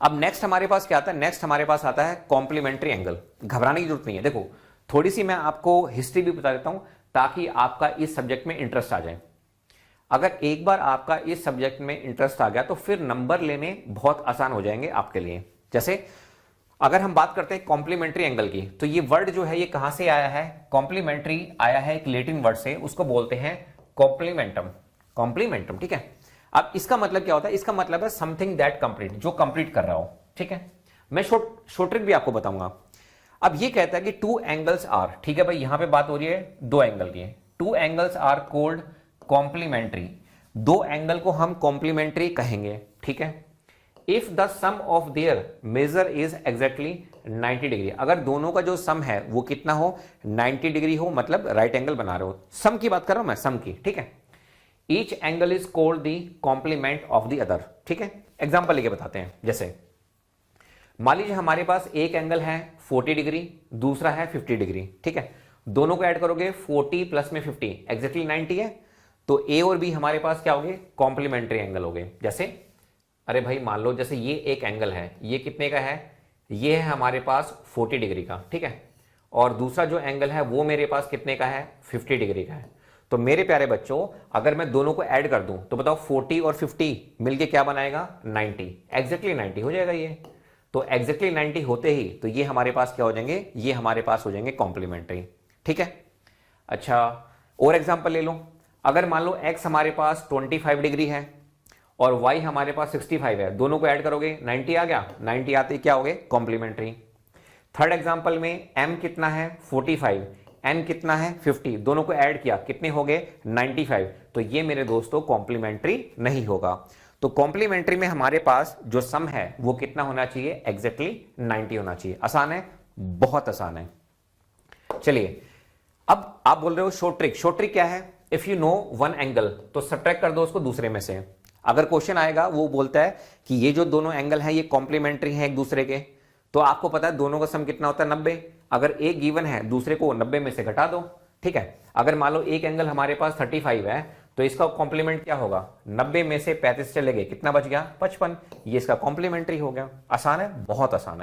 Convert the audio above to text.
अब नेक्स्ट हमारे पास क्या आता है, नेक्स्ट हमारे पास आता है कॉम्प्लीमेंट्री एंगल। घबराने की जरूरत नहीं है, देखो थोड़ी सी मैं आपको हिस्ट्री भी बता देता हूं ताकि आपका इस सब्जेक्ट में इंटरेस्ट आ जाए। अगर एक बार आपका इस सब्जेक्ट में इंटरेस्ट आ गया तो फिर नंबर लेने बहुत आसान हो जाएंगे आपके लिए। जैसे अगर हम बात करते हैं कॉम्प्लीमेंट्री एंगल की, तो ये वर्ड जो है ये कहां से आया है, कॉम्प्लीमेंट्री आया है एक लैटिन वर्ड से, उसको बोलते हैं कॉम्प्लीमेंटम। कॉम्प्लीमेंटम, ठीक है। अब इसका मतलब क्या होता है, इसका मतलब है समथिंग दैट कंप्लीट, जो कंप्लीट कर रहा हो, ठीक है। मैं शॉर्ट ट्रिक भी आपको बताऊंगा। अब ये कहता है कि टू एंगल्स आर, ठीक है भाई, यहां पे बात हो रही है दो एंगल की, two angles are called complementary, दो एंगल को हम कॉम्प्लीमेंट्री कहेंगे, ठीक है। If the sum of their measure is exactly 90 degree, अगर दोनों का जो सम है वो कितना हो, 90 डिग्री हो, मतलब राइट एंगल बना रहे हो, सम की बात कर रहा हूं मैं, सम की, ठीक है। Each angle is called the complement of the other, ठीक है। एग्जांपल लेके बताते हैं। जैसे मान लीजिए हमारे पास एक एंगल है 40 डिग्री, दूसरा है 50 डिग्री, ठीक है। दोनों को ऐड करोगे 40 प्लस में 50 एग्जैक्टली 90 है, तो ए और बी हमारे पास क्या हो गए, कॉम्प्लीमेंट्री एंगल हो गए। जैसे अरे भाई मान लो जैसे ये एक एंगल है, ये कितने का है, ये है हमारे पास 40 डिग्री का, ठीक है। और दूसरा जो एंगल है वो मेरे पास कितने का है, 50 डिग्री का है। तो मेरे प्यारे बच्चों अगर मैं दोनों को ऐड कर दूं तो बताओ 40 और 50 मिलके क्या बनाएगा, 90, एग्जैक्टली 90 हो जाएगा ये। तो एग्जैक्टली 90 होते ही तो ये हमारे पास क्या हो जाएंगे, ये हमारे पास हो जाएंगे कॉम्प्लीमेंट्री, ठीक है। अच्छा और एग्जांपल ले लो, अगर मान लो x हमारे पास 25 डिग्री है और y हमारे पास 65 है, दोनों को ऐड करोगे 90 आ गया, 90 आते ही क्या हो गए, कॉम्प्लीमेंट्री। थर्ड एग्जांपल में m कितना है 45, n कितना है 50, दोनों को ऐड किया कितने हो गए 95, तो ये मेरे दोस्तों कॉम्प्लीमेंट्री नहीं होगा। तो कॉम्प्लीमेंट्री में हमारे पास जो सम है वो कितना होना चाहिए, एग्जैक्टली 90 होना चाहिए। आसान है, बहुत आसान है। चलिए अब आप बोल रहे हो शॉर्ट ट्रिक, शॉर्ट ट्रिक क्या है, if you know one angle तो सब्ट्रैक्ट कर दो उसको दूसरे में से। अगर क्वेश्चन आएगा वो बोलता है कि ये जो दोनों एंगल हैं ये कॉम्प्लीमेंट्री हैं एक दूसरे के, तो आपको पता है दोनों का सम कितना होता है 90, अगर एक गिवन है दूसरे को 90 में से घटा दो, ठीक है। अगर मान लो एक एंगल हमारे पास 35 है तो इसका कॉम्प्लीमेंट क्या होगा, 90 में से 35 चले गए, कितना बच गया 55, ये इसका कॉम्प्लीमेंट्री हो गया। आसान है, बहुत आसान है।